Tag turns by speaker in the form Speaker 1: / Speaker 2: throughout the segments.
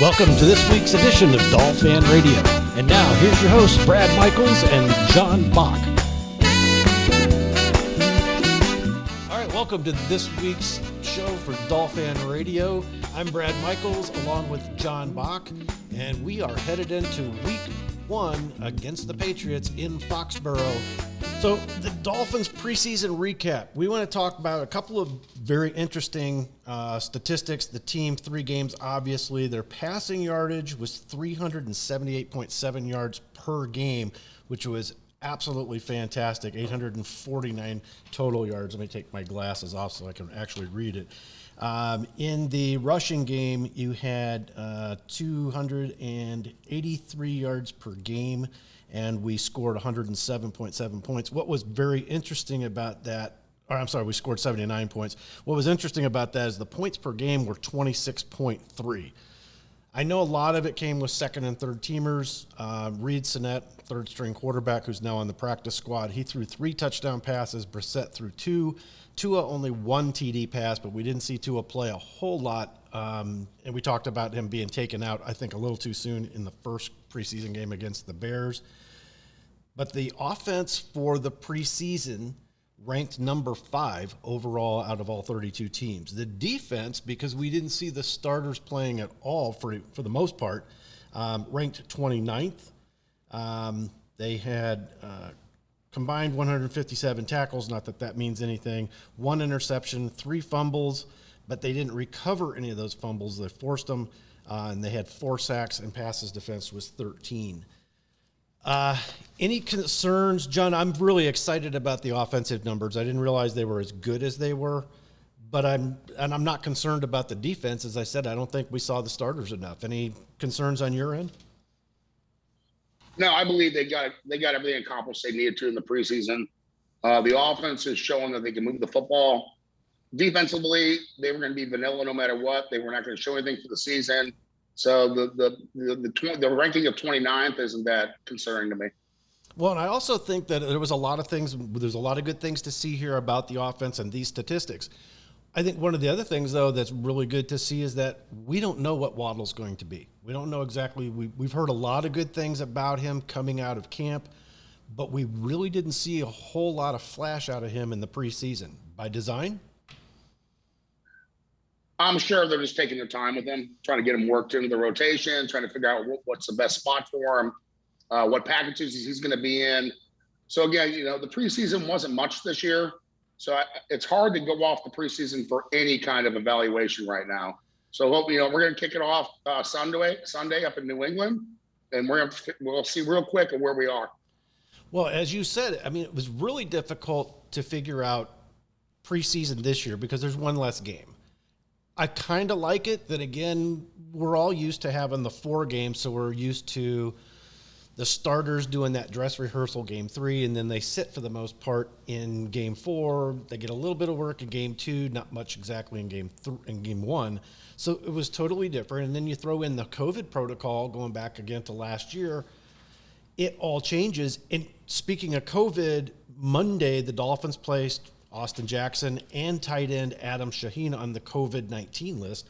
Speaker 1: Welcome to this week's edition of Dolphin Radio. And now, here's your hosts, Brad Michaels and John Bach. All right, welcome to this week's show for Dolphin Radio. I'm Brad Michaels along with John Bach, and we are headed into week one against the Patriots in Foxborough. So the Dolphins preseason recap. We want to talk about a couple of very interesting statistics. The team, 3 games, obviously. Their passing yardage was 378.7 yards per game, which was absolutely fantastic. 849 total yards. Let me take my glasses off so I can actually read it. In the rushing game, you had 283 yards per game, and we scored 107.7 points. What was very interesting about that, we scored 79 points. What was interesting about that is the points per game were 26.3. I know a lot of it came with second and third teamers. Reed Sinnett, third string quarterback, who's now on the practice squad, he threw 3 touchdown passes. Brissett threw 2. Tua only 1 TD pass, but we didn't see Tua play a whole lot. And we talked about him being taken out, I think, a little too soon in the first preseason game against the Bears. But the offense for the preseason ranked number 5 overall out of all 32 teams. The defense, because we didn't see the starters playing at all for the most part, ranked 29th. They had combined 157 tackles, not that that means anything, 1 interception, 3 fumbles, but they didn't recover any of those fumbles. They forced them, and they had 4 sacks, and passes defense was 13. Any concerns, John? I'm really excited about the offensive numbers. I didn't realize they were as good as they were, but I'm not concerned about the defense. As I said, I don't think we saw the starters enough. Any concerns on your end?
Speaker 2: No, I believe they got everything accomplished they needed to in the preseason. The offense is showing that they can move the football. Defensively, they were going to be vanilla no matter what. They were not going to show anything for the season. So the ranking of 29th isn't that concerning to me.
Speaker 1: Well, and I also think that there's a lot of good things to see here about the offense and these statistics. I think one of the other things, though, that's really good to see is that we don't know what Waddle's going to be. We don't know exactly. We've heard a lot of good things about him coming out of camp, but we really didn't see a whole lot of flash out of him in the preseason. By design?
Speaker 2: I'm sure they're just taking their time with him, trying to get him worked into the rotation, trying to figure out what's the best spot for him, what packages he's going to be in. So, again, the preseason wasn't much this year. So it's hard to go off the preseason for any kind of evaluation right now. So we're going to kick it off Sunday up in New England, and we'll see real quick of where we are.
Speaker 1: Well, as you said, it was really difficult to figure out preseason this year because there's one less game. I kind of like it that, again, we're all used to having the 4 games, so we're used to the starters doing that dress rehearsal game 3, and then they sit for the most part in game 4. They get a little bit of work in game 2, not much exactly in game 1. So it was totally different. And then you throw in the COVID protocol going back again to last year. It all changes. And speaking of COVID, Monday the Dolphins placed Austin Jackson and tight end Adam Shaheen on the COVID-19 list.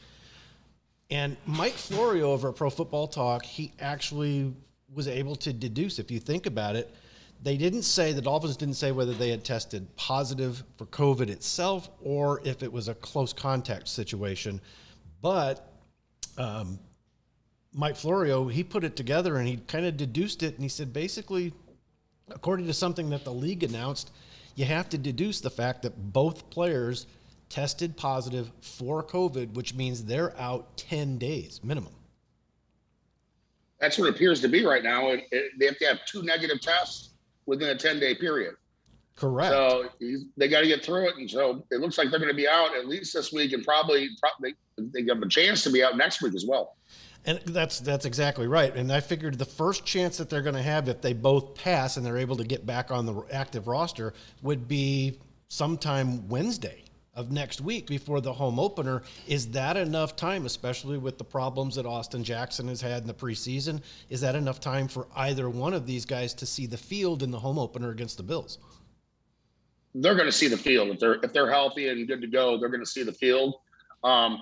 Speaker 1: And Mike Florio over at Pro Football Talk, he actually was able to deduce, if you think about it, the Dolphins didn't say whether they had tested positive for COVID itself or if it was a close contact situation. But Mike Florio, he put it together and he kind of deduced it. And he said, basically, according to something that the league announced, you have to deduce the fact that both players tested positive for COVID, which means they're out 10 days minimum.
Speaker 2: That's what it appears to be right now. They have to have 2 negative tests within a 10-day period.
Speaker 1: Correct.
Speaker 2: So they got to get through it. And so it looks like they're going to be out at least this week, and probably they have a chance to be out next week as well.
Speaker 1: And that's exactly right. And I figured the first chance that they're going to have if they both pass and they're able to get back on the active roster would be sometime Wednesday of next week before the home opener. Is that enough time, especially with the problems that Austin Jackson has had in the preseason? Is that enough time for either one of these guys to see the field in the home opener against the Bills?
Speaker 2: They're going to see the field. If they're healthy and good to go, they're going to see the field. But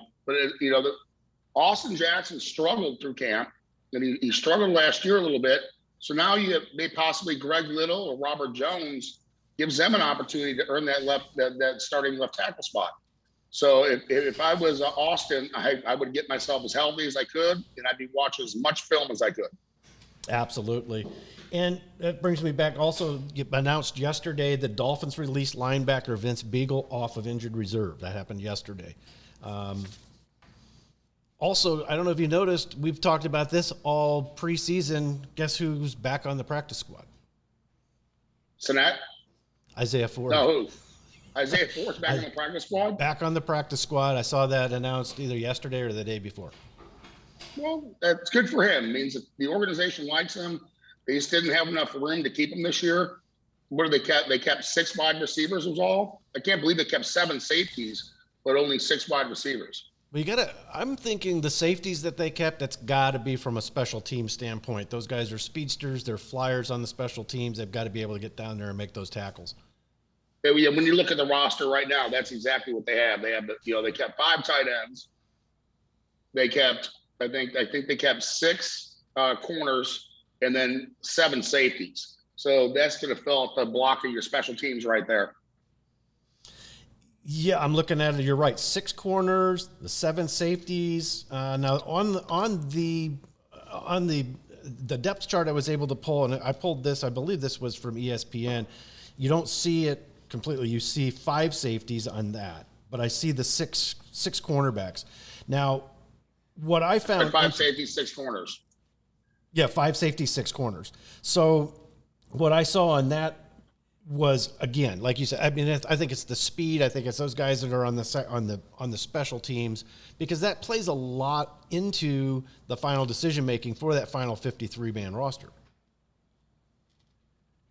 Speaker 2: Austin Jackson struggled through camp, and he struggled last year a little bit. So now you have may possibly Greg Little or Robert Jones gives them an opportunity to earn that starting left tackle spot. So if I was Austin, I would get myself as healthy as I could, and I'd be watching as much film as I could.
Speaker 1: Absolutely. And that brings me back. Also, announced yesterday the Dolphins released linebacker Vince Beagle off of injured reserve. That happened yesterday. Also, I don't know if you noticed, we've talked about this all preseason. Guess who's back on the practice squad?
Speaker 2: Sinnett?
Speaker 1: Isaiah Ford.
Speaker 2: No, who? Isaiah Ford's back on the practice squad?
Speaker 1: Back on the practice squad. I saw that announced either yesterday or the day before.
Speaker 2: Well, that's good for him. It means that the organization likes him. They just didn't have enough room to keep him this year. What did they kept? They kept 6 wide receivers was all. I can't believe they kept 7 safeties, but only 6 wide receivers.
Speaker 1: Well, I'm thinking the safeties that they kept, that's got to be from a special team standpoint. Those guys are speedsters. They're flyers on the special teams. They've got to be able to get down there and make those tackles.
Speaker 2: Yeah, when you look at the roster right now, that's exactly what they have. They have, they kept 5 tight ends. They kept, I think they kept 6 corners and then 7 safeties. So that's going to fill up the block of your special teams right there.
Speaker 1: Yeah, I'm looking at it. You're right. 6 corners, the 7 safeties. Now on the depth chart I was able to pull, and I pulled this. I believe this was from ESPN. You don't see it completely. You see 5 safeties on that, but I see the six cornerbacks. Now, what I found
Speaker 2: 5 safeties, 6 corners.
Speaker 1: Yeah, 5 safeties, 6 corners. So what I saw on that was, again, like you said, I mean, I think it's the speed. I think it's those guys that are on the special teams, because that plays a lot into the final decision making for that final 53-man roster.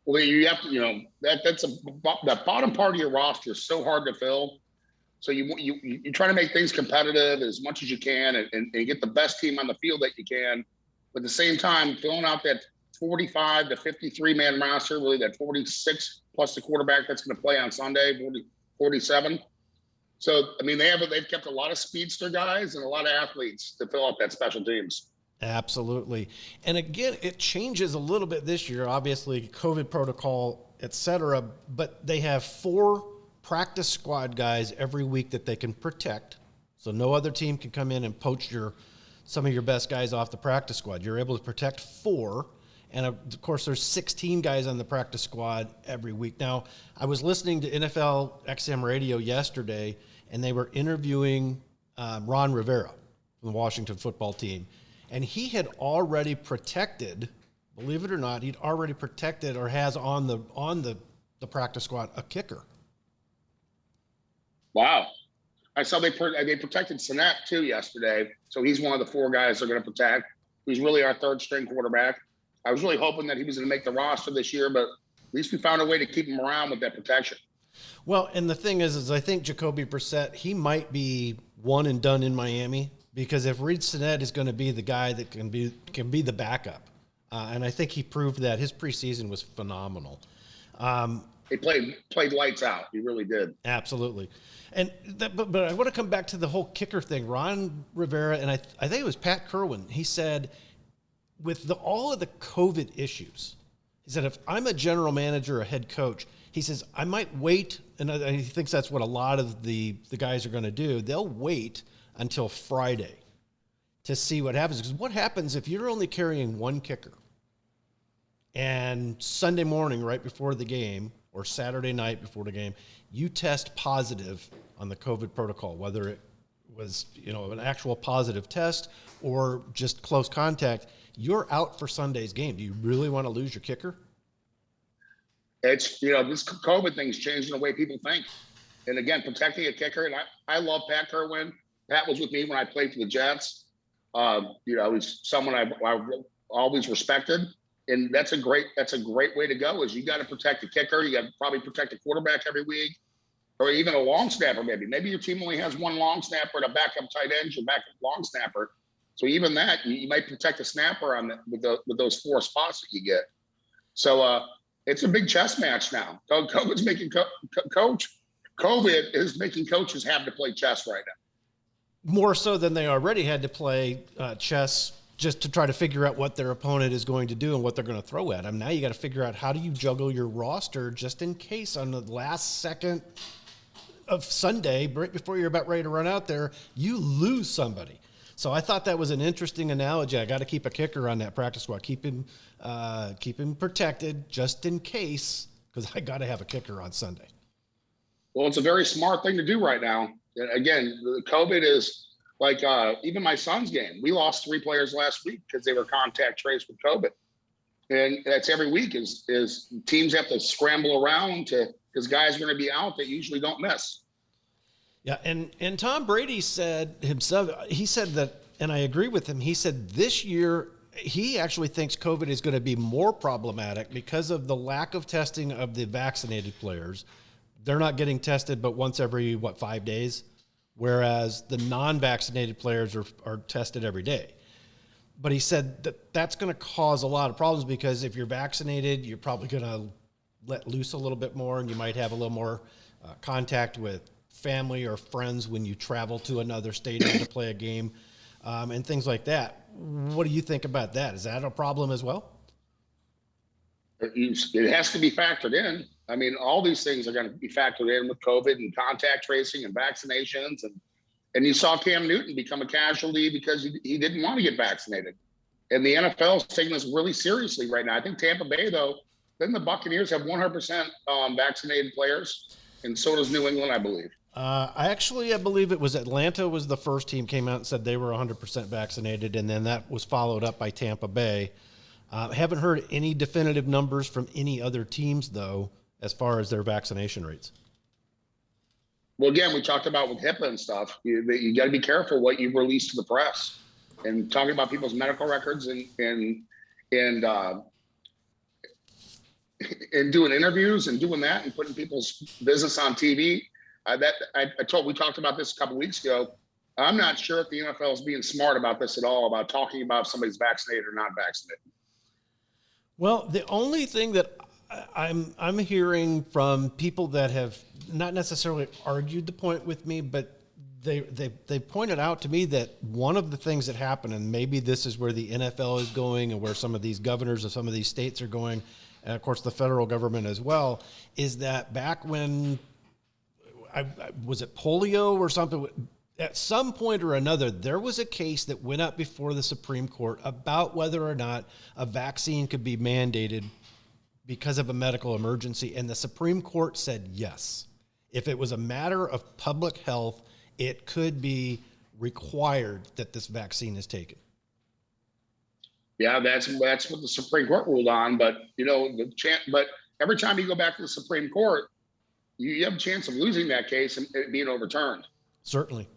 Speaker 2: Well, you have to, that bottom part of your roster is so hard to fill. So you try to make things competitive as much as you can and get the best team on the field that you can. But at the same time, filling out that 45 to 53-man roster, really that 46 plus the quarterback that's going to play on Sunday, 47. So, I mean, they've kept a lot of speedster guys and a lot of athletes to fill out that special teams.
Speaker 1: Absolutely. And again, it changes a little bit this year, obviously, COVID protocol, et cetera, but they have 4 practice squad guys every week that they can protect. So no other team can come in and poach some of your best guys off the practice squad. You're able to protect 4. And of course, there's 16 guys on the practice squad every week. Now, I was listening to NFL XM radio yesterday, and they were interviewing Ron Rivera from the Washington football team. And he had already protected, believe it or not, he'd already protected or has on the practice squad a kicker.
Speaker 2: Wow. I saw they protected Sinnett too yesterday. So he's one of the 4 guys they're going to protect. He's really our 3rd string quarterback. I was really hoping that he was going to make the roster this year, but at least we found a way to keep him around with that protection.
Speaker 1: Well, and the thing is I think Jacoby Brissett, he might be one and done in Miami, because if Reed Sinnett is going to be the guy that can be the backup, and I think he proved that. His preseason was phenomenal.
Speaker 2: He played lights out. He really did.
Speaker 1: Absolutely. And but I want to come back to the whole kicker thing. Ron Rivera, and I think it was Pat Kerwin, he said, with all of the COVID issues, he said, if I'm a general manager or a head coach, he says, I might wait, and he thinks that's what a lot of the guys are going to do. They'll wait until Friday to see what happens. Because what happens if you're only carrying 1 kicker, and Sunday morning right before the game or Saturday night before the game, you test positive on the COVID protocol, whether it was an actual positive test or just close contact, you're out for Sunday's game. Do you really want to lose your kicker?
Speaker 2: It's, this COVID thing's changing the way people think. And again, protecting a kicker, and I love Pat Kerwin. Pat was with me when I played for the Jets. He's someone I've always respected. And that's a great way to go, is you got to protect the kicker. You got to probably protect the quarterback every week, or even a long snapper maybe. Maybe your team only has 1 long snapper and a backup tight end, your backup long snapper. So even that, you might protect the snapper with those 4 spots that you get. So it's a big chess match now. COVID is making coaches have to play chess right now.
Speaker 1: more so than they already had to play chess just to try to figure out what their opponent is going to do and what they're going to throw at them. Now you got to figure out how do you juggle your roster just in case on the last second of Sunday, right before you're about ready to run out there, you lose somebody. So I thought that was an interesting analogy. I got to keep a kicker on that practice squad. Keep him protected just in case, because I got to have a kicker on Sunday.
Speaker 2: Well, it's a very smart thing to do right now. Again, the COVID is like even my son's game. We lost 3 players last week because they were contact traced with COVID, and that's every week. Is teams have to scramble around because guys are going to be out that usually don't miss.
Speaker 1: Yeah, and Tom Brady said himself. He said that, and I agree with him. He said this year he actually thinks COVID is going to be more problematic because of the lack of testing of the vaccinated players. They're not getting tested but once every, 5 days, whereas the non-vaccinated players are tested every day. But he said that that's going to cause a lot of problems because if you're vaccinated, you're probably going to let loose a little bit more, and you might have a little more contact with family or friends when you travel to another stadium to play a game, and things like that. What do you think about that? Is that a problem as well?
Speaker 2: It has to be factored in. I mean, all these things are going to be factored in with COVID and contact tracing and vaccinations. And you saw Cam Newton become a casualty because he didn't want to get vaccinated. And the NFL is taking this really seriously right now. I think Tampa Bay, though, then the Buccaneers have 100% vaccinated players, and so does New England, I believe.
Speaker 1: I believe it was Atlanta was the first team came out and said they were 100% vaccinated, and then that was followed up by Tampa Bay. Haven't heard any definitive numbers from any other teams, though, as far as their vaccination rates.
Speaker 2: Well, again, we talked about with HIPAA and stuff. You got to be careful what you release to the press, and talking about people's medical records and doing interviews and doing that and putting people's business on TV. We talked about this a couple weeks ago. I'm not sure if the NFL is being smart about this at all, about talking about if somebody's vaccinated or not vaccinated.
Speaker 1: Well, the only thing that I'm hearing from people that have not necessarily argued the point with me, but they pointed out to me that one of the things that happened, and maybe this is where the NFL is going and where some of these governors of some of these states are going, and of course the federal government as well, is that back when was it polio or something? At some point or another, there was a case that went up before the Supreme Court about whether or not a vaccine could be mandated because of a medical emergency, and the Supreme Court said yes. If it was a matter of public health, it could be required that this vaccine is taken.
Speaker 2: Yeah, that's what the Supreme Court ruled on. But but every time you go back to the Supreme Court, you have a chance of losing that case and it being overturned.
Speaker 1: Certainly.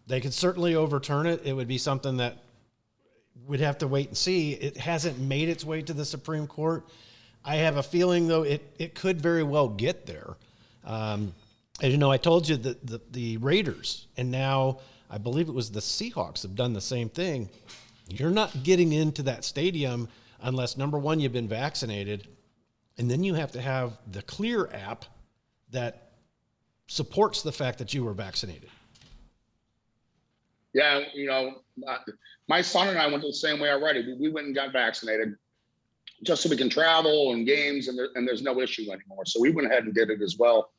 Speaker 1: They could certainly overturn it. It would be something that we'd have to wait and see. It hasn't made its way to the Supreme Court. I have a feeling, though, it could very well get there. As you know, I told you that the Raiders, and now I believe it was the Seahawks, have done the same thing. You're not getting into that stadium unless, number one, you've been vaccinated, and then you have to have the Clear app that supports the fact that you were vaccinated.
Speaker 2: Yeah, my son and I went the same way already. We went and got vaccinated just so we can travel and games, and there's no issue anymore. So we went ahead and did it as well.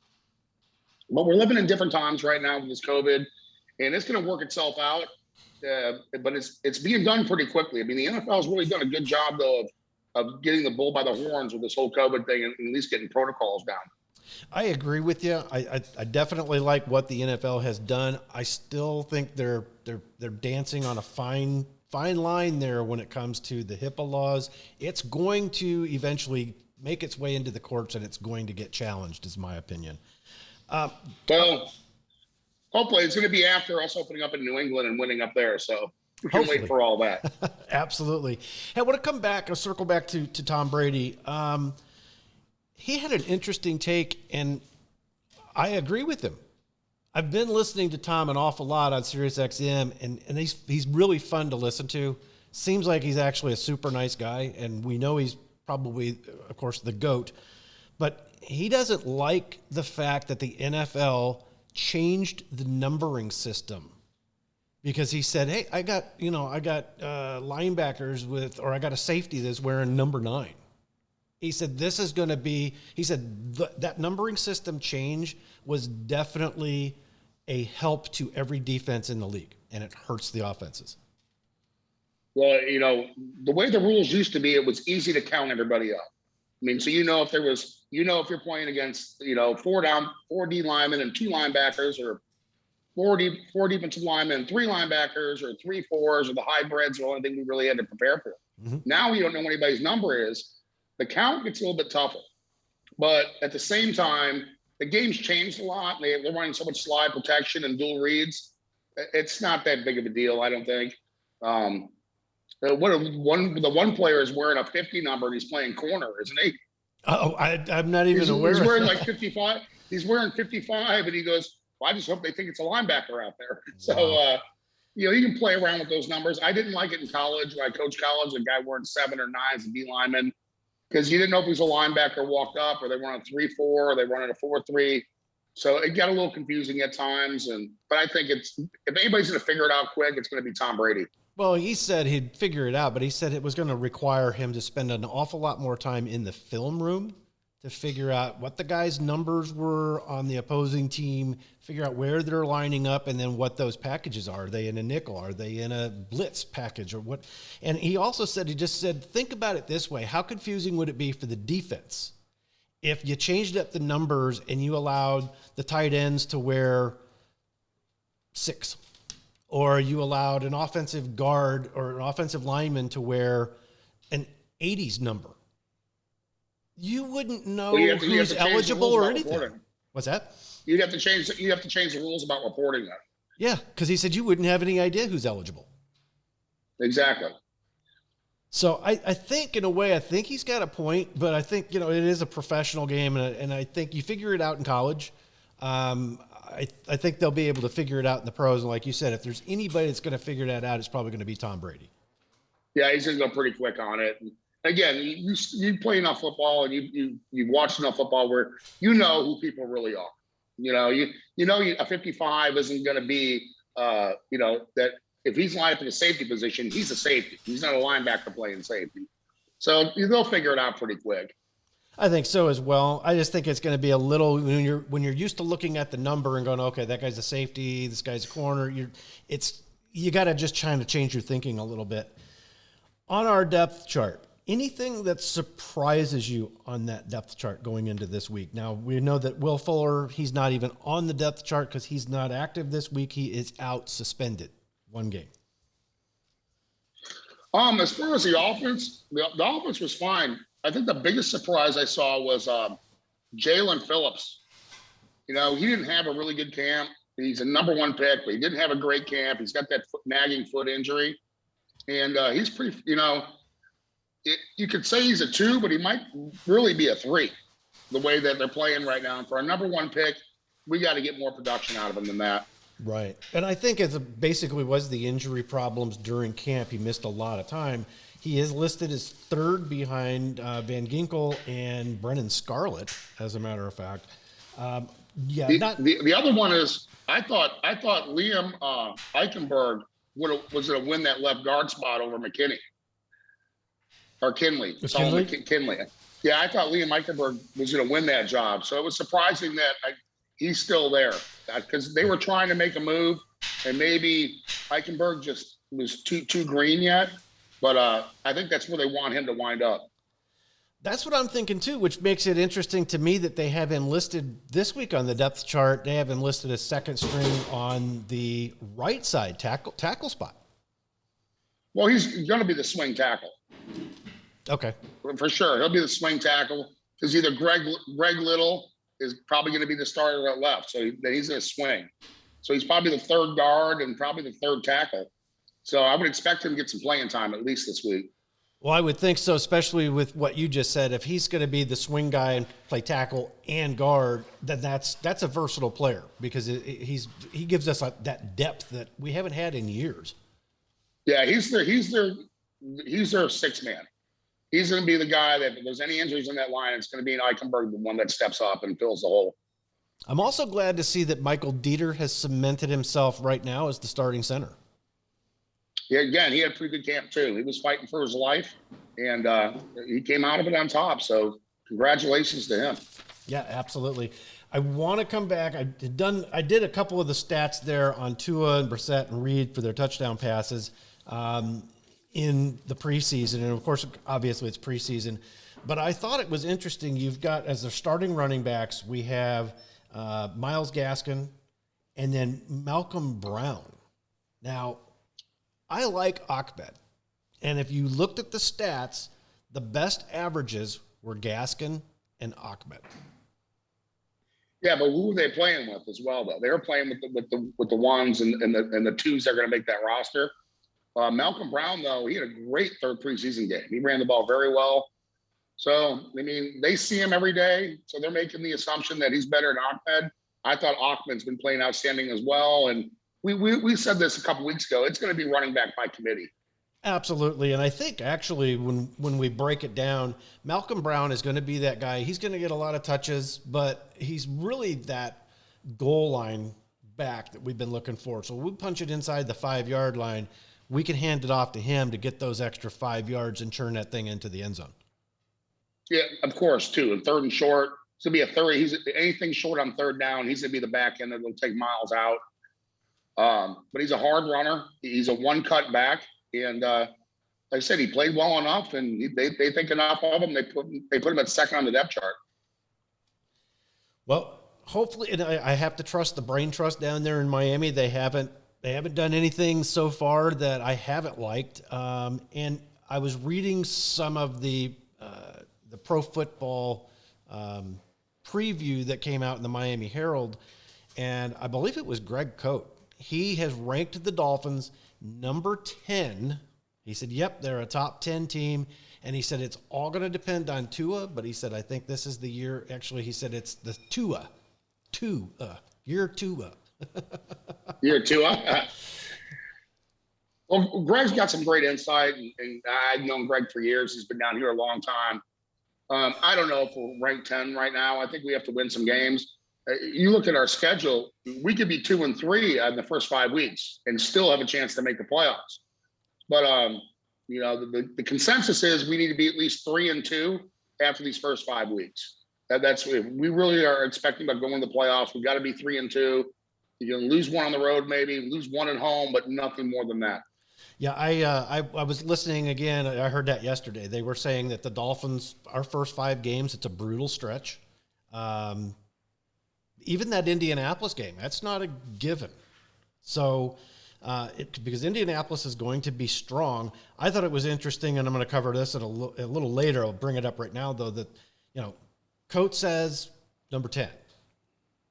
Speaker 2: But we're living in different times right now with this COVID, and it's going to work itself out. But it's being done pretty quickly. I mean, the NFL has really done a good job, though, of getting the bull by the horns with this whole COVID thing, and at least getting protocols down.
Speaker 1: I agree with you. I definitely like what the NFL has done. I still think they're dancing on a fine line there when it comes to the HIPAA laws. It's going to eventually make its way into the courts, and it's going to get challenged, is my opinion.
Speaker 2: Well, hopefully it's going to be after us opening up in New England and winning up there. So we can wait for all that.
Speaker 1: Absolutely. Hey, I want to circle back to Tom Brady. He had an interesting take, and I agree with him. I've been listening to Tom an awful lot on SiriusXM, and he's really fun to listen to. Seems like he's actually a super nice guy, and we know he's probably, of course, the GOAT. But he doesn't like the fact that the NFL changed the numbering system because he said, "Hey, I got linebackers I got a safety that's wearing number 9." He said, "This is going to be." He said that numbering system change was definitely a help to every defense in the league, and it hurts the offenses.
Speaker 2: Well, the way the rules used to be, it was easy to count everybody up. I mean, so if you're playing against, 4 D linemen and 2 linebackers, or 4 defensive linemen and 3 linebackers, or 3 fours, or the hybrids, are the only thing we really had to prepare for.
Speaker 1: Mm-hmm.
Speaker 2: Now we don't know what anybody's number is. The count gets a little bit tougher. But at the same time, the game's changed a lot. They're running so much slide protection and dual reads. It's not that big of a deal, I don't think. The one player is wearing a 50 number and he's playing corner, isn't he?
Speaker 1: Oh, I'm not even aware.
Speaker 2: He's wearing like 55. He's wearing 55, and he goes, "Well, I just hope they think it's a linebacker out there." Wow. So, you can play around with those numbers. I didn't like it in college. When I coached college, a guy wearing 7 or 9 as a D lineman, because you didn't know if he was a linebacker walked up, or they run a 3-4, or they run a 4-3. So it got a little confusing at times. But I think if anybody's going to figure it out quick, it's going to be Tom Brady.
Speaker 1: Well, he said he'd figure it out, but he said it was going to require him to spend an awful lot more time in the film room to figure out what the guys' numbers were on the opposing team, figure out where they're lining up, and then what those packages are. Are they in a nickel? Are they in a blitz package, or what? And he also said, think about it this way. How confusing would it be for the defense if you changed up the numbers and you allowed the tight ends to wear 6? Or you allowed an offensive guard or an offensive lineman to wear an 80s number. You wouldn't know who's eligible or anything. Reporting. What's that?
Speaker 2: You have to change the rules about reporting that.
Speaker 1: Yeah, because he said you wouldn't have any idea who's eligible.
Speaker 2: Exactly.
Speaker 1: So I think, in a way, he's got a point, but I think, it is a professional game, and I think you figure it out in college. I think they'll be able to figure it out in the pros. And like you said, if there's anybody that's going to figure that out, it's probably going to be Tom Brady.
Speaker 2: Yeah, he's going to go pretty quick on it. And again, you play enough football, and you watch enough football where you know who people really are. A 55 isn't going to be, that if he's lined up in a safety position, he's a safety. He's not a linebacker playing safety. So they'll figure it out pretty quick.
Speaker 1: I think so as well. I just think it's going to be a little, when you're used to looking at the number and going, okay, that guy's a safety, this guy's a corner. You got to just try to change your thinking a little bit. On our depth chart, anything that surprises you on that depth chart going into this week? Now, we know that Will Fuller, he's not even on the depth chart because he's not active this week. He is out suspended 1 game.
Speaker 2: As far as the offense, the offense was fine. I think the biggest surprise I saw was Jalen Phillips. He didn't have a really good camp. He's a number 1 pick, but he didn't have a great camp. He's got that nagging foot injury. And he's pretty, you could say he's a 2, but he might really be a 3, the way that they're playing right now. And for a number 1 pick, we got to get more production out of him than that.
Speaker 1: Right. And I think it basically was the injury problems during camp. He missed a lot of time. He is listed as 3rd behind Van Ginkel and Brennan Scarlett, as a matter of fact.
Speaker 2: The other one is I thought Liam Eichenberg was going to win that left guard spot over McKinney or Kinley. Kinley. Yeah, I thought Liam Eichenberg was going to win that job. So it was surprising that he's still there, because they were trying to make a move, and maybe Eichenberg just was too green yet. But I think that's where they want him to wind up.
Speaker 1: That's what I'm thinking too, which makes it interesting to me that they have him listed this week on the depth chart. They have him listed as 2nd string on the right side tackle spot.
Speaker 2: Well, he's going to be the swing tackle.
Speaker 1: Okay.
Speaker 2: For sure. He'll be the swing tackle, because either Greg Little is probably going to be the starter at left. So he's going to swing. So he's probably the 3rd guard and probably the 3rd tackle. So I would expect him to get some playing time at least this week.
Speaker 1: Well, I would think so, especially with what you just said. If he's going to be the swing guy and play tackle and guard, then that's a versatile player, because he gives us that depth that we haven't had in years.
Speaker 2: Yeah, he's their 6th man. He's going to be the guy that, if there's any injuries in that line, it's going to be an Eichenberg, the one that steps up and fills the hole.
Speaker 1: I'm also glad to see that Michael Dieter has cemented himself right now as the starting center.
Speaker 2: Yeah, again, he had a pretty good camp too. He was fighting for his life, and he came out of it on top. So congratulations to him.
Speaker 1: Yeah, absolutely. I want to come back. I did a couple of the stats there on Tua and Brissett and Reed for their touchdown passes in the preseason, and of course, obviously, it's preseason. But I thought it was interesting. You've got as their starting running backs, we have Myles Gaskin and then Malcolm Brown. Now, I like Ahmed, and if you looked at the stats, the best averages were Gaskin and Ahmed.
Speaker 2: Yeah, but who were they playing with as well? Though they were playing with the ones and the twos that are going to make that roster. Malcolm Brown, though, he had a great third preseason game. He ran the ball very well. So I mean, they see him every day, so they're making the assumption that he's better than Ahmed. I thought Ahmed's been playing outstanding as well, and we said this a couple weeks ago. It's going to be running back by committee.
Speaker 1: Absolutely. And I think actually when we break it down, Malcolm Brown is going to be that guy. He's going to get a lot of touches, but he's really that goal line back that we've been looking for. So we punch it inside the 5-yard line. We can hand it off to him to get those extra 5 yards and turn that thing into the end zone.
Speaker 2: Yeah, of course, too. And third and short, it's going to be a third. He's anything short on third down, he's going to be the back end that'll take Miles out. But he's a hard runner. He's a one-cut back. And like I said, he played well enough, and they think enough of him. They put him at second on the depth chart.
Speaker 1: Well, hopefully, and I have to trust the brain trust down there in Miami. They haven't done anything so far that I haven't liked. And I was reading some of the Pro Football preview that came out in the Miami Herald, and I believe it was Greg Coate. He has ranked the Dolphins number 10. He said, yep, they're a top 10 team. And he said, it's all going to depend on Tua. But he said, I think this is the year. Actually, he said, it's the year Tua.
Speaker 2: Year Tua. Well, Greg's got some great insight. And I've known Greg for years. He's been down here a long time. I don't know if we're ranked 10 right now. I think we have to win some games. You look at our schedule, we could be 2-3 in the first 5 weeks and still have a chance to make the playoffs. But, the consensus is we need to be at least 3-2 after these first 5 weeks. That's we really are expecting about going to the playoffs. We've got to be 3-2. You can lose one on the road, maybe lose one at home, but nothing more than that.
Speaker 1: Yeah, I was listening again. I heard that yesterday. They were saying that the Dolphins, our first 5 games, it's a brutal stretch. Even that Indianapolis game, that's not a given. So, because Indianapolis is going to be strong, I thought it was interesting, and I'm going to cover this a little later. I'll bring it up right now, though, that, Coate says number 10.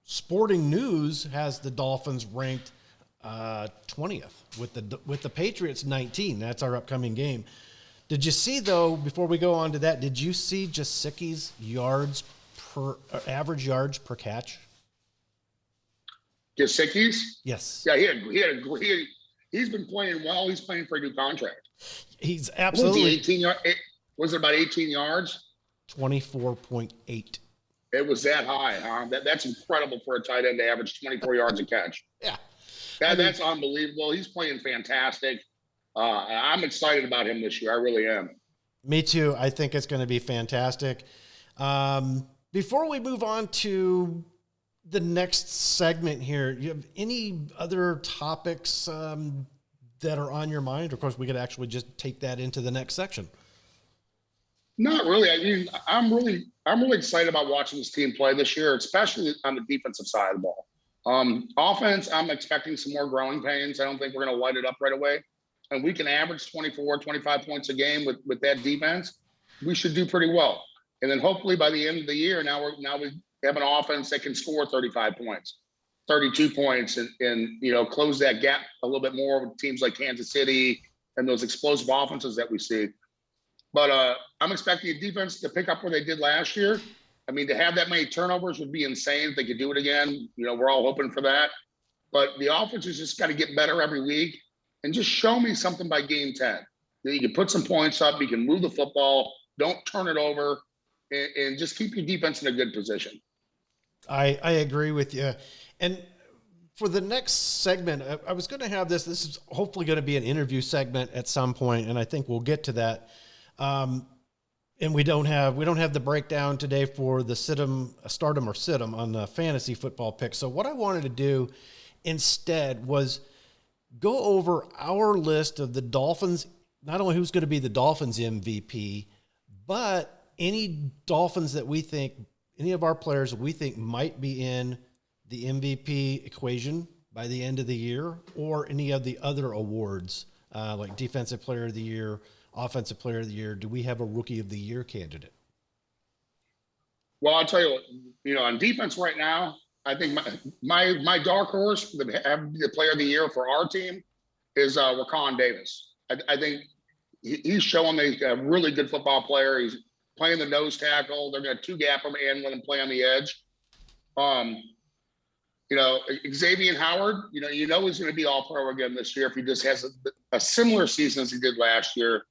Speaker 1: Sporting News has the Dolphins ranked 20th with the Patriots 19. That's our upcoming game. Did you see, though, before we go on to that, did you see Gesicki's average yards per catch?
Speaker 2: Gesicki's?
Speaker 1: Yes.
Speaker 2: Yeah, he's been playing well. He's playing for a new contract.
Speaker 1: He's absolutely.
Speaker 2: Was it about 18 yards?
Speaker 1: 24.8.
Speaker 2: It was that high, huh? That's incredible for a tight end to average 24 yards a catch.
Speaker 1: Yeah.
Speaker 2: That's unbelievable. He's playing fantastic. I'm excited about him this year. I really am.
Speaker 1: Me too. I think it's going to be fantastic. Before we move on to the next segment here, you have any other topics that are on your mind? Of course, we could actually just take that into the next section.
Speaker 2: Not really. I mean, I'm really excited about watching this team play this year, especially on the defensive side of the ball. Offense, I'm expecting some more growing pains. I don't think we're going to light it up right away. And we can average 24, 25 points a game with that defense. We should do pretty well. And then hopefully by the end of the year, now we have an offense that can score 35 points, 32 points, and close that gap a little bit more with teams like Kansas City and those explosive offenses that we see. But I'm expecting the defense to pick up where they did last year. I mean, to have that many turnovers would be insane if they could do it again. We're all hoping for that. But the offense has just got to get better every week and just show me something by game 10. That you can put some points up, you can move the football, don't turn it over, and just keep your defense in a good position.
Speaker 1: I agree with you. And For the next segment, I was going to have this. This is hopefully going to be an interview segment at some point, and I think we'll get to that. And we don't have the breakdown today for the stardom or situm on the fantasy football pick. So what I wanted to do instead was go over our list of the Dolphins, not only who's going to be the Dolphins MVP, but any Dolphins that we think, any of our players that we think might be in the MVP equation by the end of the year, or any of the other awards, like Defensive Player of the Year, Offensive Player of the Year. Do we have a Rookie of the Year candidate?
Speaker 2: Well, I'll tell you what, on defense right now, I think my dark horse for the player of the year for our team is Raquan Davis. I think he's showing that he's a really good football player. He's playing the nose tackle. They're going to two-gap him and let him play on the edge. Xavier Howard, he's going to be all-pro again this year if he just has a similar season as he did last year.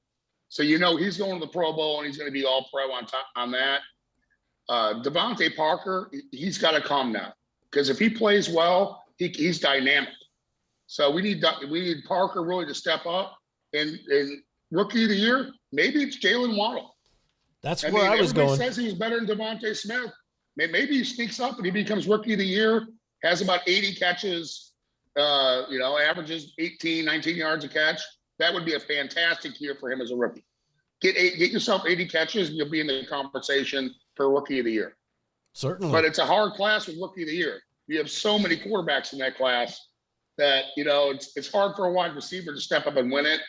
Speaker 2: So he's going to the Pro Bowl and he's going to be all-pro on that. Devontae Parker, he's got to come now, because if he plays well, he's dynamic. So we need Parker really to step up. And Rookie of the Year, maybe it's Jalen Waddle.
Speaker 1: That's where I was going.
Speaker 2: Everybody says he's better than Devontae Smith. Maybe he sneaks up and he becomes Rookie of the Year, has about 80 catches, averages 18, 19 yards a catch. That would be a fantastic year for him as a rookie. Get yourself 80 catches and you'll be in the conversation for Rookie of the Year.
Speaker 1: Certainly.
Speaker 2: But it's a hard class with Rookie of the Year. You have so many quarterbacks in that class that, it's hard for a wide receiver to step up and win it.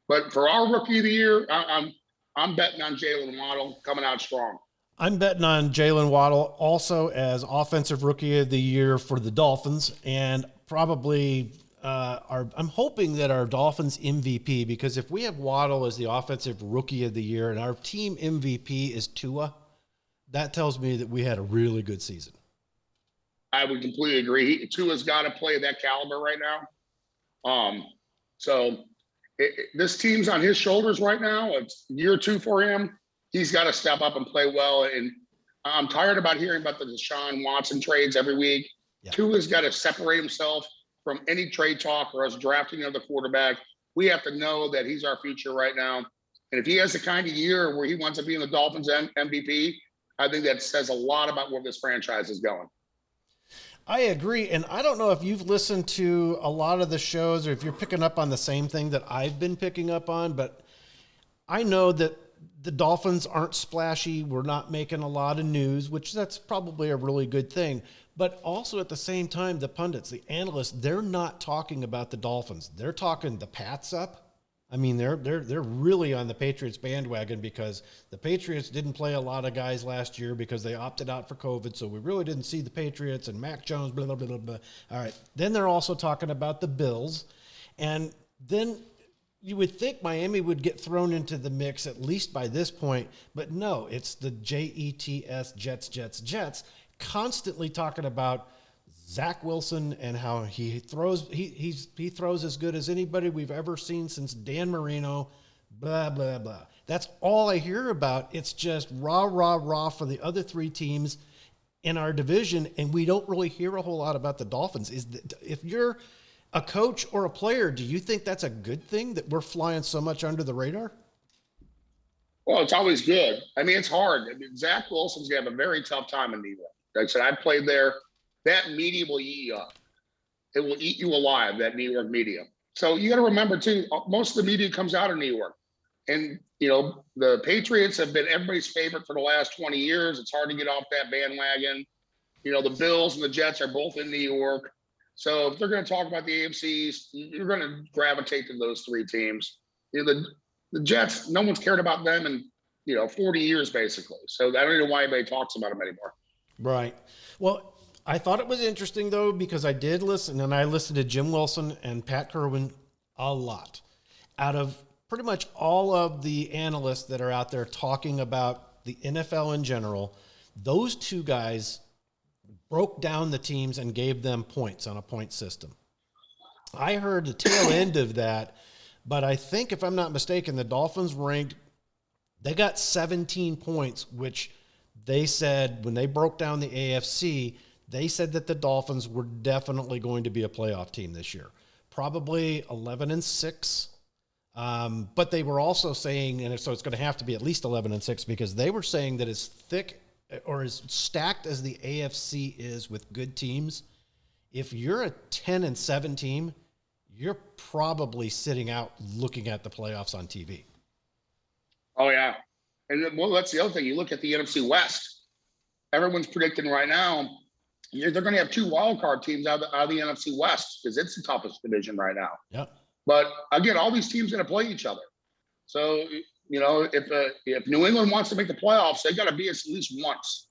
Speaker 2: But for our Rookie of the Year, I'm betting on Jalen Waddle coming out strong.
Speaker 1: I'm betting on Jalen Waddle also as Offensive Rookie of the Year for the Dolphins, and probably I'm hoping that our Dolphins MVP, because if we have Waddle as the Offensive Rookie of the Year and our team MVP is Tua, that tells me that we had a really good season.
Speaker 2: I would completely agree. Tua's got to play that caliber right now. This team's on his shoulders right now. It's year 2 for him. He's got to step up and play well. And I'm tired about hearing about the Deshaun Watson trades every week. Yeah. Tua's got to separate himself from any trade talk or us drafting another quarterback. We have to know that he's our future right now. And if he has the kind of year where he wants to be in the Dolphins MVP, I think that says a lot about where this franchise is going.
Speaker 1: I agree. And I don't know if you've listened to a lot of the shows or if you're picking up on the same thing that I've been picking up on, but I know that the Dolphins aren't splashy. We're not making a lot of news, which that's probably a really good thing. But also at the same time, the pundits, the analysts, they're not talking about the Dolphins. They're talking the Pats up. I mean, they're really on the Patriots bandwagon because the Patriots didn't play a lot of guys last year because they opted out for COVID. So we really didn't see the Patriots and Mac Jones, blah, blah, blah, blah. All right. Then they're also talking about the Bills. And then you would think Miami would get thrown into the mix at least by this point. But no, it's the Jets, constantly talking about Zach Wilson and how he throws he throws as good as anybody we've ever seen since Dan Marino, blah, blah, blah. That's all I hear about. It's just rah, rah, rah for the other 3 teams in our division, and we don't really hear a whole lot about the Dolphins. If you're a coach or a player, do you think that's a good thing that we're flying so much under the radar?
Speaker 2: Well, it's always good. I mean, it's hard. I mean, Zach Wilson's going to have a very tough time in New York. Like I said, I played there. That media will eat you up. It will eat you alive, that New York media. So you got to remember, too, most of the media comes out of New York. And, the Patriots have been everybody's favorite for the last 20 years. It's hard to get off that bandwagon. The Bills and the Jets are both in New York. So if they're going to talk about the AFCs, you're going to gravitate to those 3 teams. The Jets, no one's cared about them in, 40 years, basically. So I don't know why anybody talks about them anymore.
Speaker 1: Right. Well, I thought it was interesting, though, because I did listen, and I listened to Jim Wilson and Pat Kerwin a lot. Out of pretty much all of the analysts that are out there talking about the NFL in general, those 2 guys broke down the teams and gave them points on a point system. I heard the tail end of that, but I think, if I'm not mistaken, the Dolphins they got 17 points, which they said when they broke down the AFC, They said that the Dolphins were definitely going to be a playoff team this year, probably 11-6. But they were also saying, and so it's going to have to be at least 11-6, because they were saying that as thick or as stacked as the AFC is with good teams, if you're a 10-7 team, you're probably sitting out looking at the playoffs on TV.
Speaker 2: Oh yeah, and well, that's the other thing. You look at the NFC West. Everyone's predicting right now they're going to have 2 wild card teams out of the NFC West, because it's the toughest division right now.
Speaker 1: Yeah.
Speaker 2: But again, all these teams are going to play each other. So if New England wants to make the playoffs, they got to beat us at least once,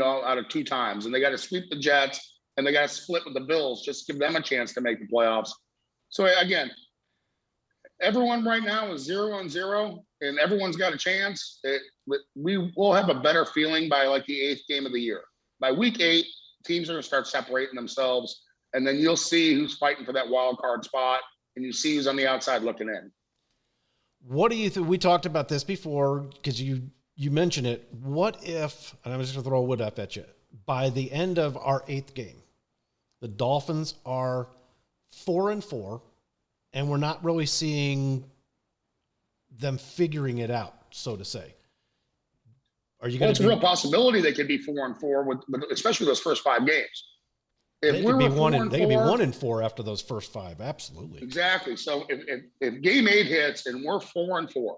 Speaker 2: out of 2 times, and they got to sweep the Jets, and they got to split with the Bills, just give them a chance to make the playoffs. So again, everyone right now is 0-0, and everyone's got a chance. We will have a better feeling by like the 8th game of the year. By week 8, teams are going to start separating themselves, and then you'll see who's fighting for that wild card spot, and you see who's on the outside looking in.
Speaker 1: What do you think? We talked about this before, because you mentioned it. What if, and I'm just going to throw a wood up at you, by the end of our 8th game, the Dolphins are 4-4, and we're not really seeing them figuring it out, so to say. Are you going
Speaker 2: It's a real possibility they could be 4-4 with especially those first 5 games.
Speaker 1: They could be 1-4 after those first 5. Absolutely.
Speaker 2: Exactly. So if game 8 hits and we're 4-4,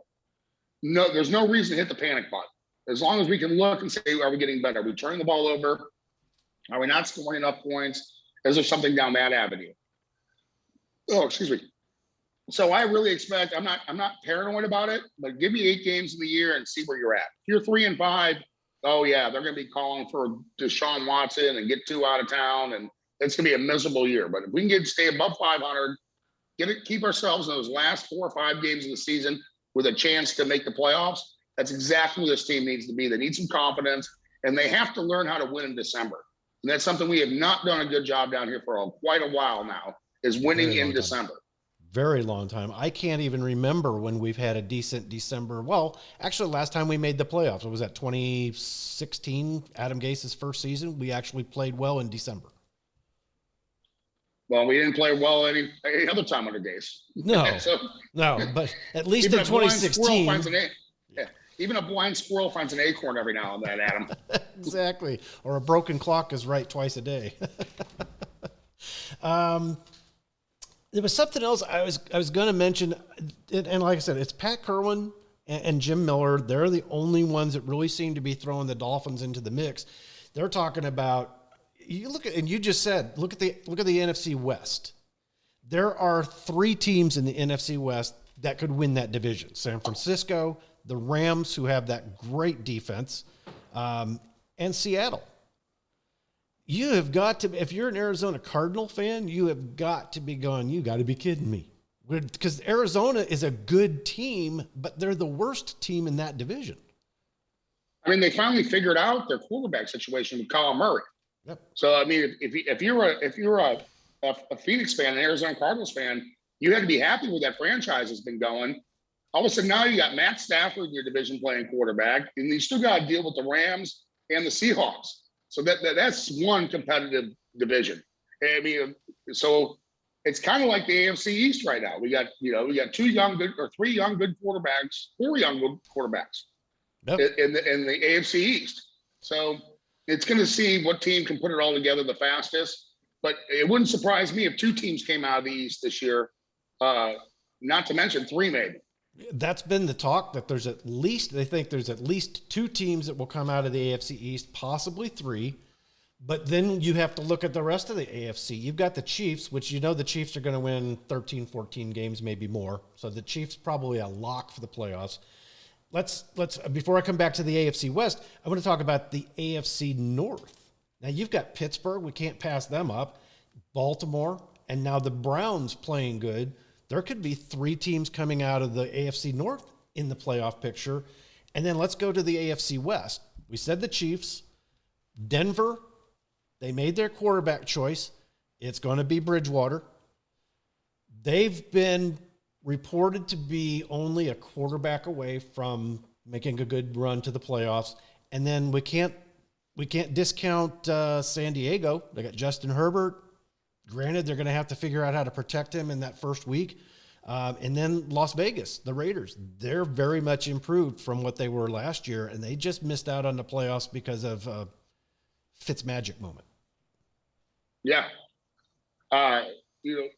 Speaker 2: no, there's no reason to hit the panic button. As long as we can look and say, are we getting better? Are we turning the ball over? Are we not scoring enough points? Is there something down that avenue? Oh, excuse me. So I really expect, I'm not paranoid about it, but give me 8 games in the year and see where you're at. If you're 3-5, oh yeah, they're going to be calling for Deshaun Watson and get 2 out of town, and it's going to be a miserable year. But if we can stay above 500, keep ourselves in those last 4 or 5 games of the season with a chance to make the playoffs, that's exactly where this team needs to be. They need some confidence, and they have to learn how to win in December. And that's something we have not done a good job down here for quite a while now, is winning in December.
Speaker 1: Very long time. I can't even remember when we've had a decent December. Well, actually, last time we made the playoffs, what was that, 2016, Adam Gase's first season? We actually played well in December.
Speaker 2: Well, we didn't play well any other time under Gase.
Speaker 1: No, no, but at least in 2016.
Speaker 2: Even a blind squirrel finds an acorn every now and then, Adam.
Speaker 1: Exactly. Or a broken clock is right twice a day. There was something else I was going to mention, and like I said, it's Pat Kerwin and Jim Miller. They're the only ones that really seem to be throwing the Dolphins into the mix. They're talking about, you look at, and you just said, look at the NFC West. There are 3 teams in the NFC West that could win that division: San Francisco, the Rams, who have that great defense, and Seattle. You have got to, if you're an Arizona Cardinal fan, you have got to be going, you got to be kidding me. Because Arizona is a good team, but they're the worst team in that division.
Speaker 2: I mean, they finally figured out their quarterback situation with Kyler Murray.
Speaker 1: Yep.
Speaker 2: So, I mean, if you're a Phoenix fan, an Arizona Cardinals fan, you had to be happy with that franchise has been going. All of a sudden now you got Matt Stafford in your division playing quarterback, and you still got to deal with the Rams and the Seahawks. So that's one competitive division. I mean, so it's kind of like the AFC East right now. We got 3 young good quarterbacks, 4 young good quarterbacks in the AFC East. So it's going to see what team can put it all together the fastest. But it wouldn't surprise me if 2 teams came out of the East this year, not to mention 3 maybe.
Speaker 1: That's been the talk, that they think there's at least 2 teams that will come out of the AFC East, possibly 3. But then you have to look at the rest of the AFC. You've got the Chiefs, which the Chiefs are going to win 13, 14 games, maybe more. So the Chiefs probably a lock for the playoffs. Let's before I come back to the AFC West, I want to talk about the AFC North. Now you've got Pittsburgh, we can't pass them up, Baltimore, and now the Browns playing good. There could be 3 teams coming out of the AFC North in the playoff picture. And then let's go to the AFC West. We said the Chiefs, Denver, they made their quarterback choice. It's going to be Bridgewater. They've been reported to be only a quarterback away from making a good run to the playoffs. And then we can't we can't discount San Diego. They got Justin Herbert. Granted, they're going to have to figure out how to protect him in that first week. And then Las Vegas, the Raiders, they're very much improved from what they were last year, and they just missed out on the playoffs because of Fitzmagic moment.
Speaker 2: Yeah.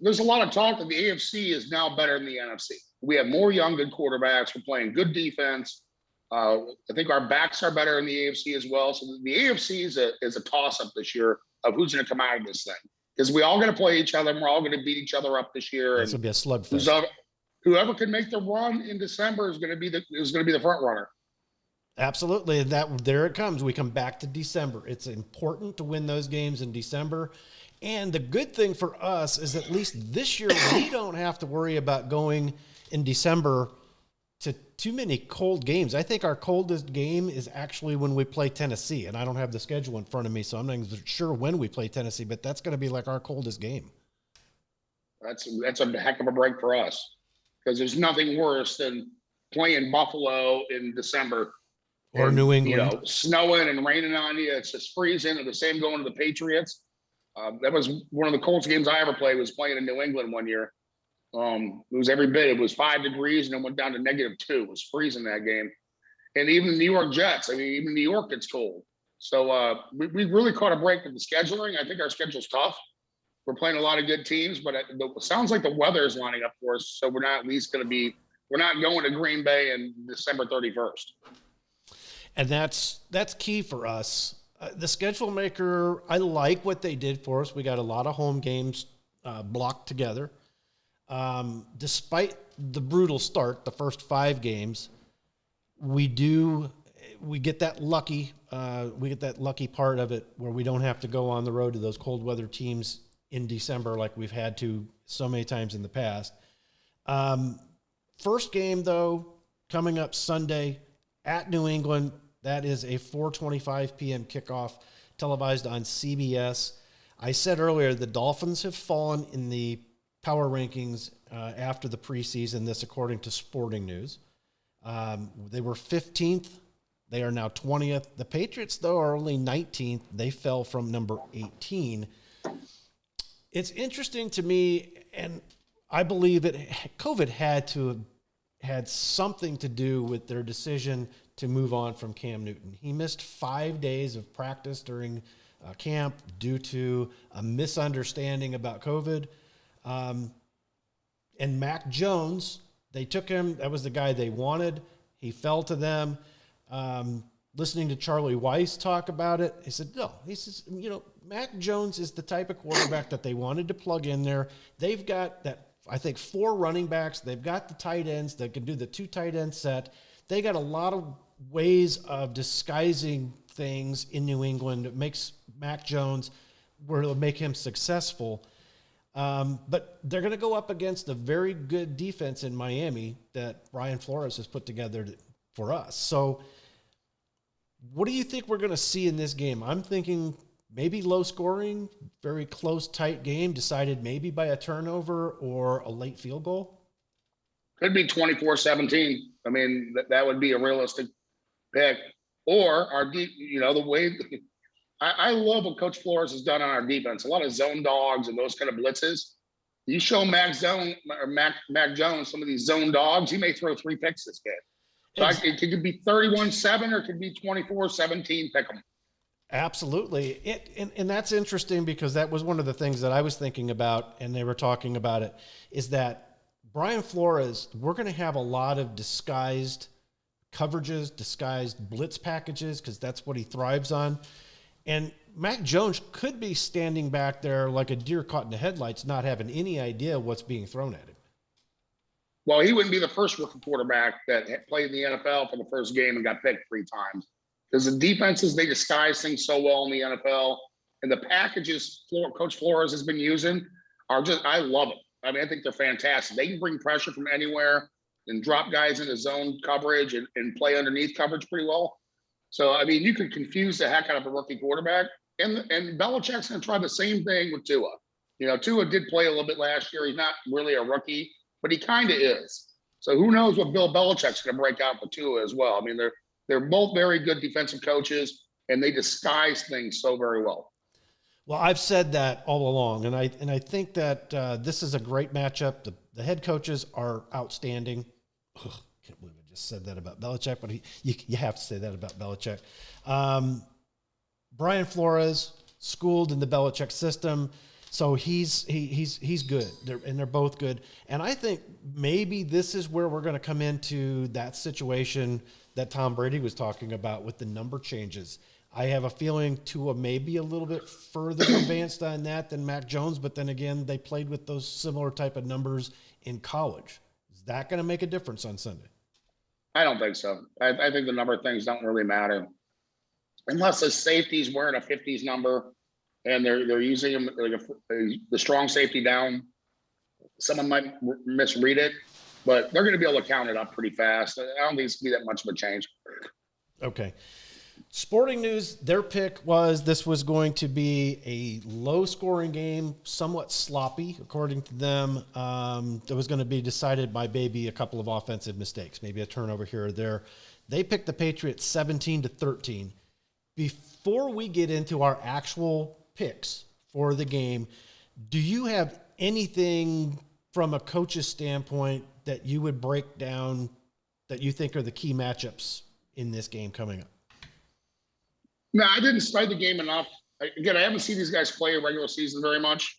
Speaker 2: There's a lot of talk that the AFC is now better than the NFC. We have more young, good quarterbacks. We're playing good defense. I think our backs are better in the AFC as well. So the AFC is a toss-up this year of who's going to come out of this thing. Because we all going to play each other, and we're all going to beat each other up this year.
Speaker 1: This will be a slugfest.
Speaker 2: Whoever can make the run in December is going to be the front runner.
Speaker 1: Absolutely. And there it comes. We come back to December. It's important to win those games in December. And the good thing for us is at least this year, we don't have to worry about going in December to too many cold games. I think our coldest game is actually when we play Tennessee, and I don't have the schedule in front of me, so I'm not even sure when we play Tennessee, but that's going to be like our coldest game.
Speaker 2: That's a heck of a break for us, because there's nothing worse than playing Buffalo in December.
Speaker 1: Or
Speaker 2: and,
Speaker 1: New England.
Speaker 2: Snowing and raining on you. It's just freezing. And the same going to the Patriots. That was one of the coldest games I ever played, was playing in New England one year. It was every bit. It was 5 degrees and it went down to -2. It was freezing that game. And even the New York Jets, even New York gets cold. So we really caught a break with the scheduling. I think our schedule's tough. We're playing a lot of good teams, but it sounds like the weather is lining up for us. So we're not going to Green Bay on December 31st.
Speaker 1: And that's key for us. The schedule maker, I like what they did for us. We got a lot of home games blocked together. Despite the brutal start, the first 5 games, we get that lucky part of it where we don't have to go on the road to those cold weather teams in December like we've had to so many times in the past. First game though, coming up Sunday at New England. That is a 4:25 p.m. kickoff, televised on CBS. I said earlier the Dolphins have fallen in the power rankings after the preseason, this according to Sporting News. They were 15th. They are now 20th. The Patriots, though, are only 19th. They fell from number 18. It's interesting to me, and I believe COVID had something to do with their decision to move on from Cam Newton. He missed 5 days of practice during camp due to a misunderstanding about COVID. And Mac Jones, they took him. That was the guy they wanted. He fell to them. Listening to Charlie Weiss talk about it, he said, no, he says, Mac Jones is the type of quarterback that they wanted to plug in there. They've got I think 4 running backs. They've got the tight ends that can do the 2 tight end set. They got a lot of ways of disguising things in New England that makes Mac Jones, where it'll make him successful. But they're going to go up against a very good defense in Miami that Brian Flores has put together for us. So what do you think we're going to see in this game? I'm thinking maybe low scoring, very close, tight game, decided maybe by a turnover or a late field goal.
Speaker 2: Could be 24-17. That would be a realistic pick. Or our deep, the way I love what Coach Flores has done on our defense. A lot of zone dogs and those kind of blitzes. You show Mac Jones some of these zone dogs, he may throw 3 picks this game. So it could be 31-7 or it could be 24-17. Pick them.
Speaker 1: Absolutely. And that's interesting because that was one of the things that I was thinking about, and they were talking about it, is that Brian Flores, we're going to have a lot of disguised coverages, disguised blitz packages, because that's what he thrives on. And Mac Jones could be standing back there like a deer caught in the headlights, not having any idea what's being thrown at him.
Speaker 2: Well, he wouldn't be the first rookie quarterback that played in the NFL for the first game and got picked 3 times. Because the defenses, they disguise things so well in the NFL. And the packages Coach Flores has been using are I love it. I think they're fantastic. They can bring pressure from anywhere and drop guys into zone coverage and play underneath coverage pretty well. So, you could confuse the heck out of a rookie quarterback. And Belichick's going to try the same thing with Tua. Tua did play a little bit last year. He's not really a rookie, but he kind of is. So who knows what Bill Belichick's going to break out for Tua as well. They're both very good defensive coaches. and they disguise things so very well.
Speaker 1: Well, I've said that all along, and I think that this is a great matchup. The head coaches are outstanding. Ugh, can't believe I just said that about Belichick, but you have to say that about Belichick. Brian Flores, schooled in the Belichick system, so he's good. They're both good, and I think maybe this is where we're going to come into that situation that Tom Brady was talking about with the number changes. I have a feeling Tua may be a little bit further advanced on that than Mac Jones, but then again, they played with those similar type of numbers in college. Is that going to make a difference on Sunday?
Speaker 2: I don't think so. I think the number of things don't really matter. Unless the safety's wearing a 50s number and they're using him like the strong safety down. Someone might misread it, but they're going to be able to count it up pretty fast. I don't think it's going to be that much of a change.
Speaker 1: Okay. Sporting News, their pick was this was going to be a low-scoring game, somewhat sloppy, according to them. It was going to be decided by maybe a couple of offensive mistakes, maybe a turnover here or there. They picked the Patriots 17-13. Before we get into our actual picks for the game, do you have anything from a coach's standpoint that you would break down that you think are the key matchups in this game coming up?
Speaker 2: No, I didn't study the game enough. Again, I haven't seen these guys play a regular season very much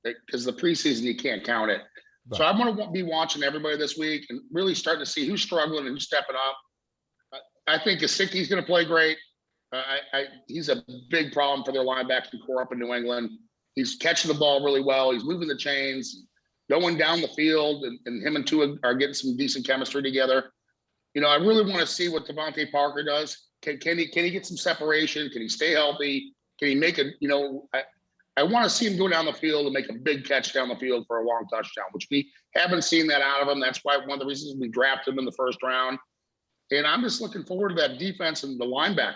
Speaker 2: because the preseason, you can't count it. Right. So I'm going to be watching everybody this week and really starting to see who's struggling and who's stepping up. I think Gesicki's going to play great. He's a big problem for their linebacking core up in New England. He's catching the ball really well. He's moving the chains, going down the field, and him and Tua are getting some decent chemistry together. You know, I really want to see what Devontae Parker does. Can he get some separation? Can he stay healthy? Can he make a, you know, I want to see him go down the field and make a big catch down the field for a long touchdown, which we haven't seen that out of him. That's why one of the reasons we drafted him in the first round. And I'm just looking forward to that defense and the linebackers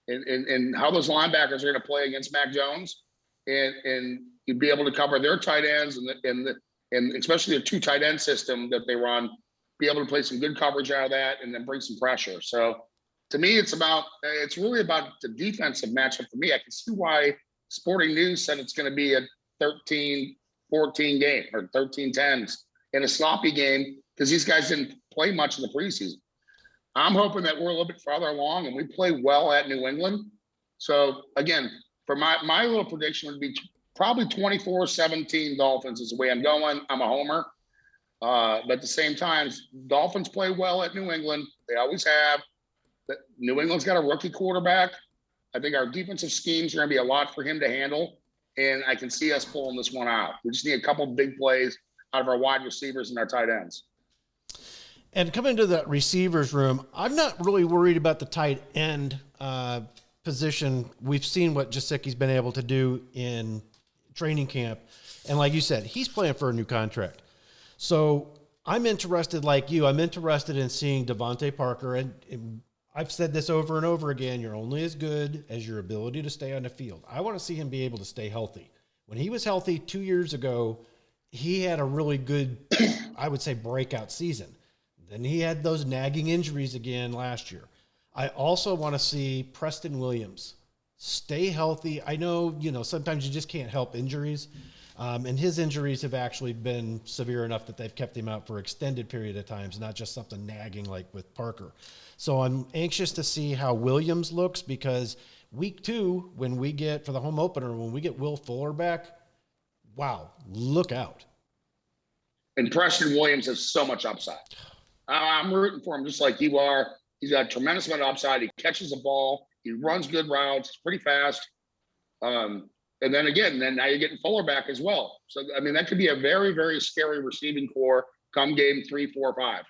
Speaker 2: and how those linebackers are going to play against Mac Jones and you'd be able to cover their tight ends and especially the two tight end system that they run, be able to play some good coverage out of that and then bring some pressure. So to me, it's really about the defensive matchup for me. I can see why Sporting News said it's going to be a 13-14 game or 13-10 in a sloppy game because these guys didn't play much in the preseason. I'm hoping that we're a little bit farther along and we play well at New England. So again, for my little prediction would be probably 24-17 Dolphins is the way I'm going. I'm a homer. But at the same time, Dolphins play well at New England. They always have. New England's got a rookie quarterback. I think our defensive schemes are going to be a lot for him to handle, and I can see us pulling this one out. We just need a couple of big plays out of our wide receivers and our tight ends.
Speaker 1: And coming to that receivers room, I'm not really worried about the tight end position. We've seen what Gesicki's been able to do in training camp, and like you said, he's playing for a new contract. So I'm interested, like you, I'm interested in seeing Devontae Parker, and I've said this over and over again, you're only as good as your ability to stay on the field. I want to see him be able to stay healthy. When he was healthy 2 years ago, he had a really good, I would say, breakout season. Then he had those nagging injuries again last year. I also want to see Preston Williams stay healthy. I know, sometimes you just can't help injuries. And his injuries have actually been severe enough that they've kept him out for extended period of times, not just something nagging like with Parker. So I'm anxious to see how Williams looks because week 2, when we get, for the home opener, when we get Will Fuller back, wow, look out.
Speaker 2: And Preston Williams has so much upside. I'm rooting for him just like you are. He's got a tremendous amount of upside. He catches the ball. He runs good routes. He's pretty fast. And then now you're getting Fuller back as well. So, I mean, that could be a very, very scary receiving core come game 3, 4, 5.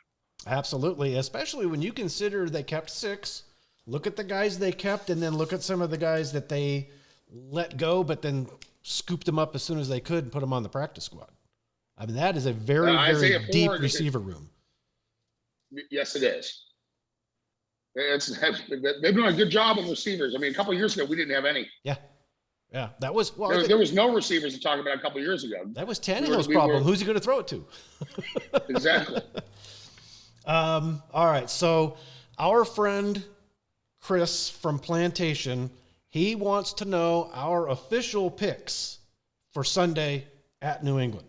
Speaker 1: Absolutely, especially when you consider they kept 6. Look at the guys they kept, and then look at some of the guys that they let go, but then scooped them up as soon as they could and put them on the practice squad. I mean, that is a very, very deep receiver room.
Speaker 2: Yes, it is. They've done a good job of receivers. I mean, a couple of years ago, we didn't have any.
Speaker 1: Yeah, that was
Speaker 2: there was no receivers to talk about a couple of years ago.
Speaker 1: That was Tannehill's problem. Who's he going to throw it to?
Speaker 2: Exactly.
Speaker 1: All right. So our friend Chris from Plantation. He wants to know our official picks for Sunday at New England.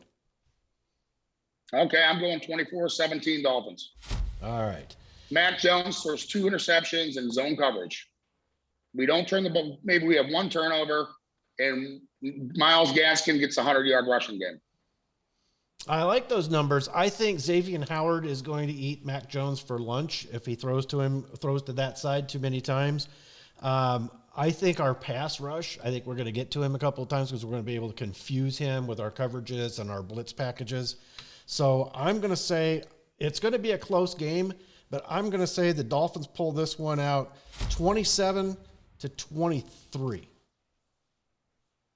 Speaker 2: Okay, I'm going 24-17 Dolphins.
Speaker 1: All right.
Speaker 2: Mac Jones throws 2 interceptions in zone coverage. We don't turn the ball. Maybe we have 1 turnover, and Myles Gaskin gets a 100-yard rushing game.
Speaker 1: I like those numbers. I think Xavier Howard is going to eat Mac Jones for lunch if he throws to that side too many times. I think our pass rush, I think we're going to get to him a couple of times because we're going to be able to confuse him with our coverages and our blitz packages. So I'm going to say it's going to be a close game, but I'm going to say the Dolphins pull this one out 27-23.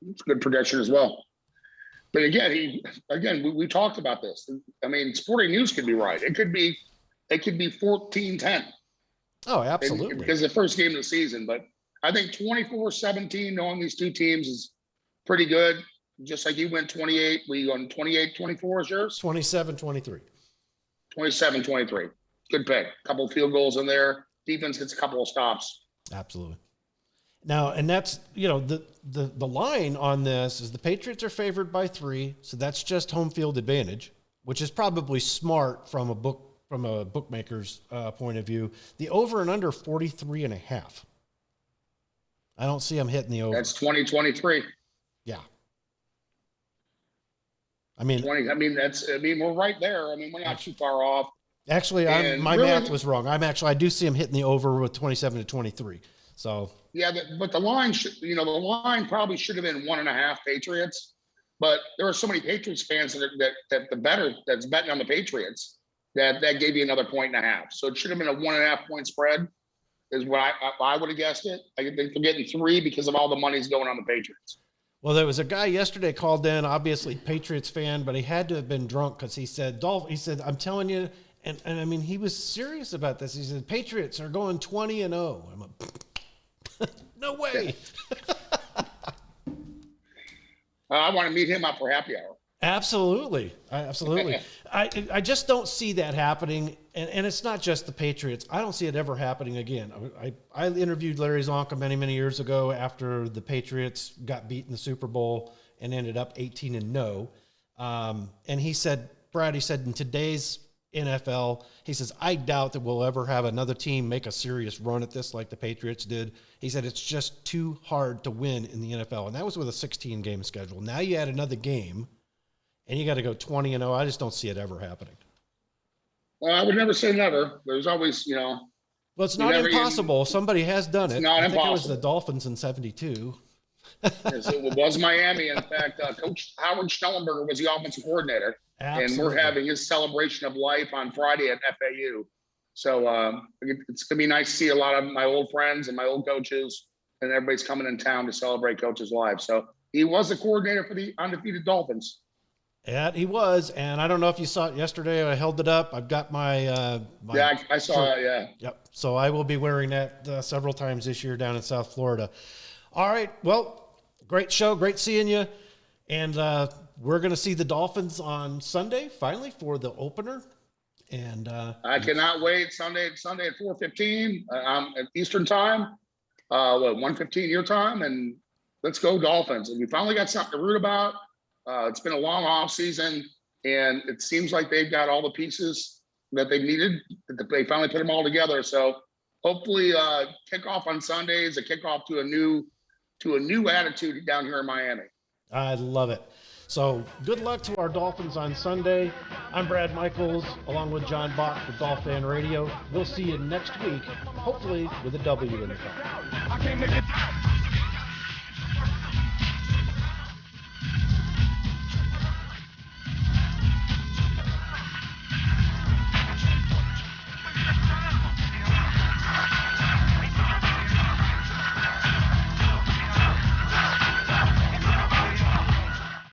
Speaker 2: It's a good prediction as well. But again, we talked about this. I mean, Sporting News could be right. It could be 14-10.
Speaker 1: Oh, absolutely.
Speaker 2: Because the first game of the season. But I think 24-17, knowing these two teams, is pretty good. Just like you went 28. We on 28-24 is yours?
Speaker 1: 27-23.
Speaker 2: 27-23. Good pick. A couple of field goals in there. Defense gets a couple of stops.
Speaker 1: Absolutely. Now, and that's, the line on this is the Patriots are favored by 3, so that's just home field advantage, which is probably smart from a bookmaker's point of view. The over and under 43.5. I don't see them hitting the over.
Speaker 2: That's 20-23.
Speaker 1: Yeah. I mean,
Speaker 2: we're right there. I mean, we're not too far off.
Speaker 1: Actually, my math was wrong. I do see them hitting the over with 27-23. So
Speaker 2: yeah, but the line probably should have been 1.5 Patriots, but there are so many Patriots fans that's betting on the Patriots that gave you another 1.5. So it should have been a 1.5 point spread, is what I would have guessed it. I think they're getting 3 because of all the money's going on the Patriots.
Speaker 1: Well, there was a guy yesterday called in, obviously Patriots fan, but he had to have been drunk because he said, I'm telling you, and I mean, he was serious about this. He said, Patriots are going 20-0. I'm like, no way.
Speaker 2: I want to meet him up for happy hour.
Speaker 1: Absolutely. I just don't see that happening. And it's not just the Patriots. I don't see it ever happening again. I interviewed Larry Zonka many, many years ago after the Patriots got beat in the Super Bowl and ended up 18-0. And he said, in today's NFL, he says, I doubt that we'll ever have another team make a serious run at this like the Patriots did. He said it's just too hard to win in the NFL. And that was with a 16-game schedule. Now you add another game, and you got to go 20-0. I just don't see it ever happening.
Speaker 2: Well, I would never say never. There's always,
Speaker 1: Well, it's not impossible. Somebody has done it.
Speaker 2: Not
Speaker 1: I
Speaker 2: impossible.
Speaker 1: think it was the Dolphins in 72.
Speaker 2: Yes, it was Miami. In fact, Coach Howard Schnellenberger was the offensive coordinator.
Speaker 1: Absolutely.
Speaker 2: And we're having his celebration of life on Friday at FAU. So it's going to be nice to see a lot of my old friends and my old coaches, and everybody's coming in town to celebrate Coach's life. So he was the coordinator for the undefeated Dolphins.
Speaker 1: Yeah, he was. And I don't know if you saw it yesterday. I held it up. I've got my
Speaker 2: yeah, I saw it, yeah.
Speaker 1: Yep. So I will be wearing that several times this year down in South Florida. All right. Well, great show. Great seeing you. And we're going to see the Dolphins on Sunday, finally, for the opener. And
Speaker 2: I cannot wait. Sunday at 4:15 at Eastern time, 1:15 your time, and let's go Dolphins. And we finally got something to root about. It's been a long off season, and it seems like they've got all the pieces that they needed. They finally put them all together. So hopefully, kickoff on Sunday is a kickoff to a new attitude down here in Miami.
Speaker 1: I love it. So good luck to our Dolphins on Sunday. I'm Brad Michaels, along with John Bach for Dolphin Radio. We'll see you next week, hopefully with a W in the car.